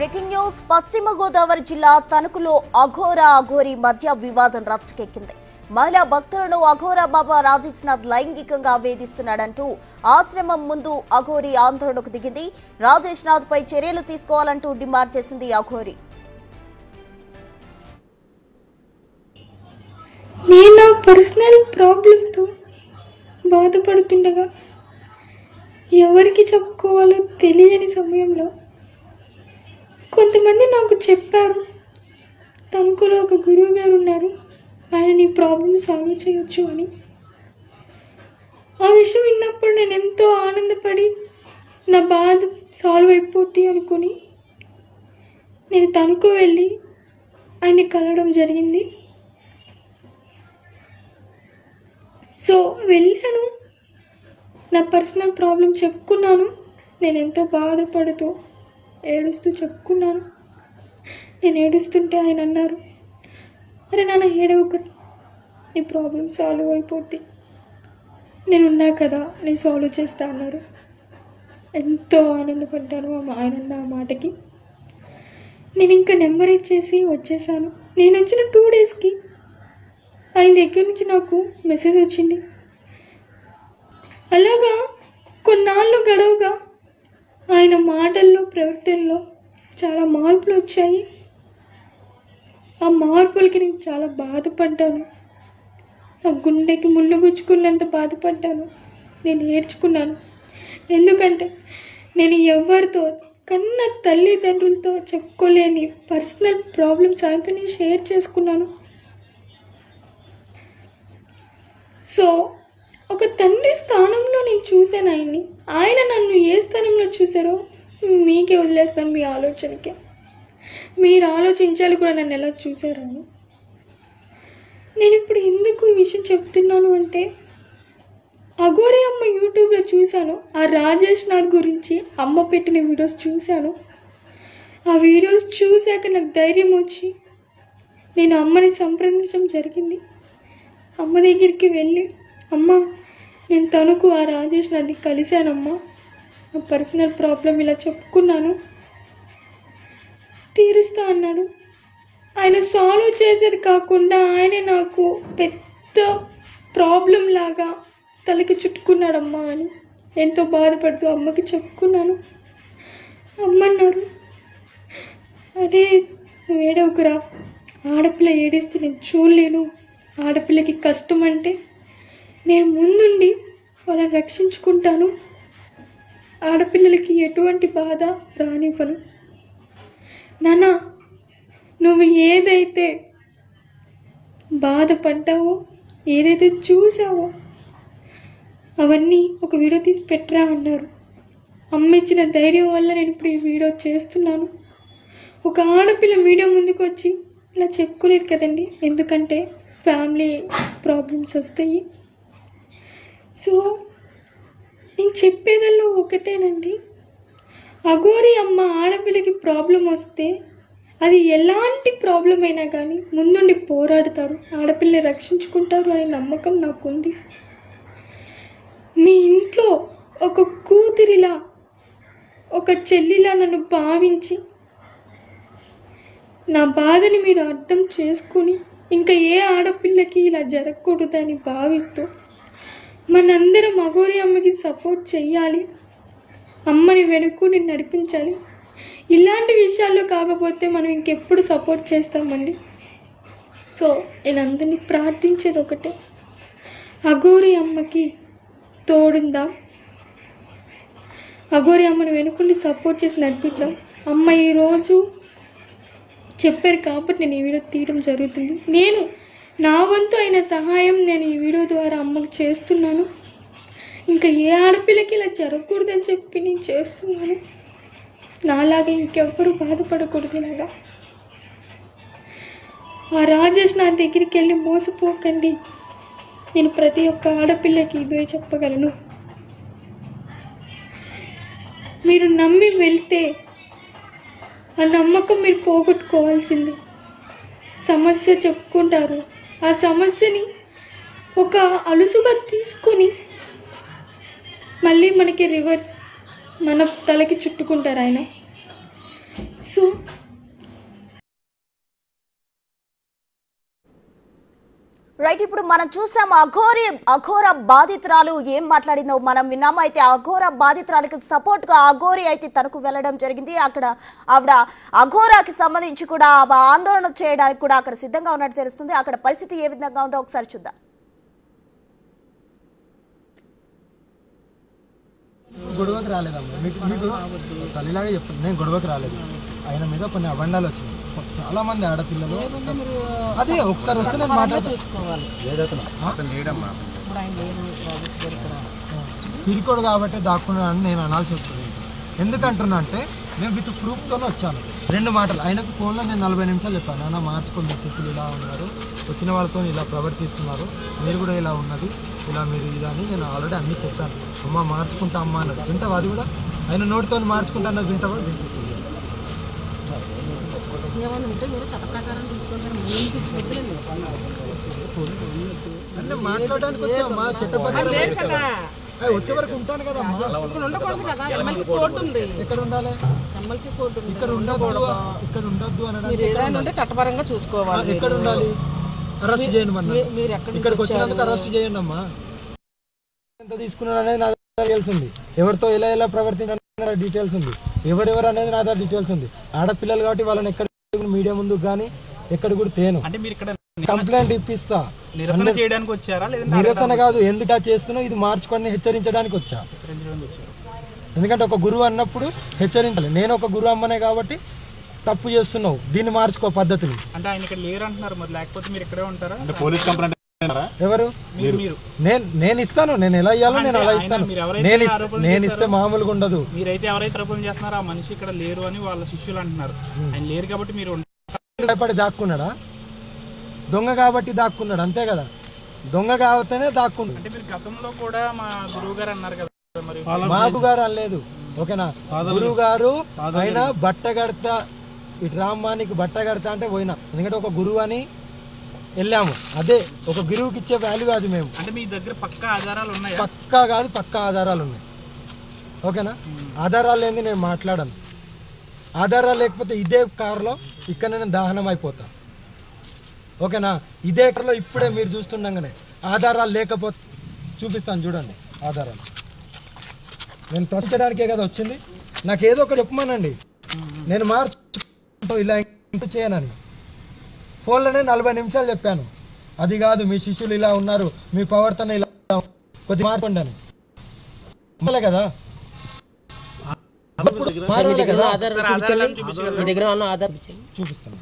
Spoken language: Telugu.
Breaking news. పశ్చిమ గోదావరి జిల్లా తణుకులో అఘోరా అఘోరీ మధ్య వివాదం రచ్చకెక్కింది. మహిళా భక్తులను అఘోరా బాబా రాజేష్నాథ్ లైంగికంగా వేధిస్తున్నాడంటూ ఆశ్రమం ముందు అఘోరీ ఆందోళనకు దిగింది. రాజేష్నాథ్ పై చర్యలు తీసుకోవాలంటూ డిమాండ్ చేసింది అఘోరీ. నేను నా పర్సనల్ ప్రాబ్లంతో బాధపడుతుండగా ఎవరికి చెప్పుకోవాలో తెలియని సమయంలో కొంతమంది నాకు చెప్పారు, తణుకులో ఒక గురువు గారు ఉన్నారు, ఆయన నీ ప్రాబ్లం సాల్వ్ చేయొచ్చు అని. ఆ విషయం విన్నప్పుడు నేను ఎంతో ఆనందపడి నా బాధ సాల్వ్ అయిపోద్ది అనుకుని నేను తణుకు వెళ్ళి ఆయన్ని కలవడం జరిగింది. సో వెళ్ళాను, నా పర్సనల్ ప్రాబ్లం చెప్పుకున్నాను. నేను ఎంతో బాధపడుతూ ఏడుస్తూ చెప్పుకున్నాను. నేను ఏడుస్తుంటే ఆయన అన్నారు, అరే నాన్న ఏడవకురా, నీ ప్రాబ్లం సాల్వ్ అయిపోద్ది, నేనున్నా కదా, నేను సాల్వ్ చేస్తా అన్నారు. ఎంతో ఆనందపడ్డాను ఆయన ఆ మాటకి. నేను ఇంకా నెంబర్ ఇచ్చేసి వచ్చేసాను. నేను వచ్చిన 2 డేస్కి ఆయన దగ్గర నుంచి నాకు మెసేజ్ వచ్చింది. అలాగా కొన్నాళ్ళు గడవగా ఆయన మాటల్లో ప్రవర్తనలో చాలా మార్పులు వచ్చాయి. ఆ మార్పులకి నేను చాలా బాధపడ్డాను. నా గుండెకి ముళ్ళు గుచ్చుకున్నంత బాధపడ్డాను. నేను ఏడ్చుకున్నాను. ఎందుకంటే నేను ఎవరితో కన్న తల్లిదండ్రులతో చెప్పుకోలేని పర్సనల్ ప్రాబ్లమ్స్ ఆయనతో నేను షేర్ చేసుకున్నాను. సో ఒక తండ్రి స్థానంలో నేను చూశాను ఆయన్ని. ఆయన నన్ను ఏ స్థానంలో చూశారో మీకే వదిలేస్తాను, మీ ఆలోచనకే. మీరు ఆలోచించాలి కూడా నన్ను ఎలా చూశారని. నేను ఇప్పుడు ఎందుకు ఈ విషయం చెప్తున్నాను అంటే, అఘోరీ అమ్మ యూట్యూబ్లో చూశాను. ఆ రాజేష్నాథ్ గురించి అమ్మ పెట్టిన వీడియోస్ చూశాను. ఆ వీడియోస్ చూశాక నాకు ధైర్యం వచ్చి నేను అమ్మని సంప్రదించడం జరిగింది. అమ్మ దగ్గరికి వెళ్ళి, అమ్మ నేను తణుకు ఆ రాజేష్నాథ్ని కలిశానమ్మా, నా పర్సనల్ ప్రాబ్లం ఇలా చెప్పుకున్నాను, తీరుస్తా అన్నాడు. ఆయన సాల్వ్ చేసేది కాకుండా ఆయనే నాకు పెద్ద ప్రాబ్లం లాగా తలకి చుట్టుకున్నాడమ్మా అని ఎంతో బాధపడుతూ అమ్మకి చెప్పుకున్నాను. అమ్మ అన్నారు, అదే నువ్వు ఏడవకురా, ఆడపిల్ల ఏడిస్తే నేను చూడలేను, ఆడపిల్లకి కష్టం అంటే నేను ముందుండి వాళ్ళని రక్షించుకుంటాను, ఆడపిల్లలకి ఎటువంటి బాధ రానివ్వను. నాన్న, నువ్వు ఏదైతే బాధపడ్డావో, ఏదైతే చూసావో అవన్నీ ఒక వీడియో తీసి పెట్టరా అన్నారు. అమ్మ ఇచ్చిన ధైర్యం వల్ల నేను ఇప్పుడు ఈ వీడియో చేస్తున్నాను. ఒక ఆడపిల్ల వీడియో ముందుకు వచ్చి ఇలా చెప్పుకోలేదు కదండి, ఎందుకంటే ఫ్యామిలీ ప్రాబ్లమ్స్ వస్తాయి. సో నేను చెప్పేదల్లో ఒకటేనండి, అఘోరీ అమ్మ ఆడపిల్లకి ప్రాబ్లం వస్తే అది ఎలాంటి ప్రాబ్లం అయినా కానీ ముందుండి పోరాడతారు, ఆడపిల్లని రక్షించుకుంటారు అనే నమ్మకం నాకుంది. మీ ఇంట్లో ఒక కూతురిలా, ఒక చెల్లిలా నన్ను భావించి నా బాధని మీరు అర్థం చేసుకుని ఇంకా ఏ ఆడపిల్లకి ఇలా జరగకూడదని భావిస్తూ మనందరం అఘోరీ అమ్మకి సపోర్ట్ చెయ్యాలి, అమ్మని వెనుకుని నడిపించాలి. ఇలాంటి విషయాల్లో కాకపోతే మనం ఇంకెప్పుడు సపోర్ట్ చేస్తామండి. సో నేను అందరినీ ప్రార్థించేది ఒకటే, అఘోరీ అమ్మకి తోడుందాం, అఘోరీ అమ్మని వెనుకుని సపోర్ట్ చేసి నడిపిద్దాం. అమ్మ ఈరోజు చెప్పారు కాబట్టి నేను ఈ వీడియో తీయడం జరుగుతుంది. నేను నా వంతు అయిన సహాయం నేను ఈ వీడియో ద్వారా అమ్మకు చేస్తున్నాను. ఇంకా ఏ ఆడపిల్లకి ఇలా జరగకూడదని చెప్పి నేను చేస్తున్నాను. నాలాగా ఇంకెవ్వరూ బాధపడకూడదు. ఇలాగా ఆ రాజేష్ నా దగ్గరికి వెళ్ళి మోసపోకండి, నేను ప్రతి ఒక్క ఆడపిల్లకి ఇదే చెప్పగలను. మీరు నమ్మి వెళ్తే ఆ నమ్మకం మీరు పోగొట్టుకోవాల్సింది. సమస్య చెప్పుకుంటారు, ఆ సమస్యని ఒక అలుసుగా తీసుకొని మళ్ళీ మనకి రివర్స్ మన తలకి చుట్టుకుంటారు ఆయన. సో రైట్, ఇప్పుడు మనం చూసాం అఘోర బాధితురాలు ఏం మాట్లాడిందో మనం విన్నాము. అయితే అఘోర బాధితురాలకు సపోర్ట్ గా అఘోరి అయితే తనకు వెళ్ళడం జరిగింది. అక్కడ ఆవిడ అఘోరాకి సంబంధించి కూడా ఆందోళన చేయడానికి కూడా అక్కడ సిద్ధంగా ఉన్నట్టు తెలుస్తుంది. అక్కడ పరిస్థితి ఏ విధంగా ఉందో ఒకసారి చూద్దాం. గొడవకు రాలేదమ్మా, మీకు తల్లిలాగా చెప్తాను, నేను గొడవకు రాలేదు. ఆయన మీద కొన్ని అబండాలు వచ్చినాయి. చాలా మంది ఆడపిల్లలు అదే ఒకసారి వస్తే నేను మాట్లాడుతాను. తిరికోడు కాబట్టి దాక్కున్నానని నేను అనాల్సి వస్తుంది. ఎందుకంటున్నా అంటే నేను విత్ ప్రూఫ్తోనే వచ్చాను. 2 మాటలు ఆయనకు ఫోన్లో నేను 40 నిమిషాలు చెప్పాను. నాన్న మార్చుకోండి, శిశులు ఇలా ఉన్నారు, వచ్చిన వాళ్ళతో ఇలా ప్రవర్తిస్తున్నారు, మీరు కూడా ఇలా ఉన్నది, ఇలా మీరు ఇలా అని నేను ఆల్రెడీ అన్నీ చెప్పాను. అమ్మ మార్చుకుంటా అమ్మ అన్నది వింటావా? అది కూడా ఆయన నోటితో మార్చుకుంటా అన్నది వింటావా? అంటే మాట్లాడడానికి వచ్చామ్మా, చట్టపరంగా వచ్చే వరకు ఉంటాను కదమ్మా. ఎక్కడ ఉండాలి? ఇక్కడ ఉండద్దు అనడానికి చట్టపరంగా చూసుకోవాలి. ఎక్కడ ఉండాలి? అరెస్ట్ చేయండి మన, ఇక్కడికి వచ్చినందుకు అరెస్ట్ చేయండి అమ్మా. ఎంత తీసుకున్నాడు అనేది నా దగ్గర తెలిసింది. ఎవరితో ఎలా ప్రవర్తించాలి డీటెయిల్స్ ఉంది. ఎవరెవరు అనేది నా దగ్గర డీటెయిల్స్ ఉంది. ఆడపిల్లలు కాబట్టి వాళ్ళని ఎక్కడ మీడియా ముందు కానీ ఎక్కడ కూడా తేను. అంటే మీరు ఇక్కడ కంప్లైంట్ ఇప్పిస్తా. నిరసన చేయడానికి వచ్చారా? నిరసన కాదు, ఎందుకు చేస్తున్నా ఇది మార్చుకొని హెచ్చరించడానికి వచ్చా. ఎందుకంటే ఒక గురువు అన్నప్పుడు హెచ్చరించాలి. నేను ఒక గురువు అమ్మనే కాబట్టి తప్పు చేస్తున్నావు, దీన్ని మార్చుకో పద్ధతిని. అంటే ఆయన ఇక్కడ లేరు అంటున్నారు, మరి లేకపోతే మీరు ఇక్కడే ఉంటారా? అంటే పోలీస్ కంప్లైంట్ ఎవరు? నేను ఇస్తాను, నేను ఎలా ఇవ్వాలో నేను అలా ఇస్తాను. నేను ఇస్తే మామూలుగా ఉండదు. మీరైతే ఎవరైతే ఆరోపణ చేస్తున్నారో ఆ మనిషి ఇక్కడ లేరు అని వాళ్ళ శిష్యులు అంటున్నారు. ఆయన లేరు కాబట్టి మీరు భయపడి దాక్కున్నాడా? దొంగ కాబట్టి దాక్కున్నాడు, అంతే కదా. దొంగ కాబట్టినే దాక్కున్నాడు. అంటే మీరు గతంలో కూడా మా గురువు గారు అన్నారు కదా, మరి మాకు గారు అనలేదు, ఓకేనా? గురువు గారు ఆయన బట్ట కడతా, ఇటు రామ్మానికి బట్ట కడతా అంటే పోయినా. ఎందుకంటే ఒక గురువు అని వెళ్ళాము, అదే ఒక గురువుకి ఇచ్చే వాల్యూ అది. మేము అంటే మీ దగ్గర పక్కా ఆధారాలు ఉన్నాయి? పక్కా కాదు, పక్కా ఆధారాలు ఉన్నాయి, ఓకేనా? ఆధారాలు ఏంది నేను మాట్లాడను. ఆధారాలు లేకపోతే ఇదే కారులో ఇక్కడ నేను దహనం అయిపోతా, ఓకేనా? ఇదే కారులో ఇప్పుడే మీరు చూస్తుండగానే ఆధారాలు లేకపోతే చూపిస్తాను, చూడండి ఆధారాలు. నేను ప్రశ్నించడానికే కదా వచ్చింది. నాకు ఏదో ఒకటి చెప్పమానండి, నేను మార్చు ఇలా చేయనని. ఫోన్లోనే 40 నిమిషాలు చెప్పాను. అది కాదు, మీ శిష్యులు ఇలా ఉన్నారు, మీ ప్రవర్తన ఇలా కొద్దిగా మార్చండి అని. కదా చూపిస్తాను.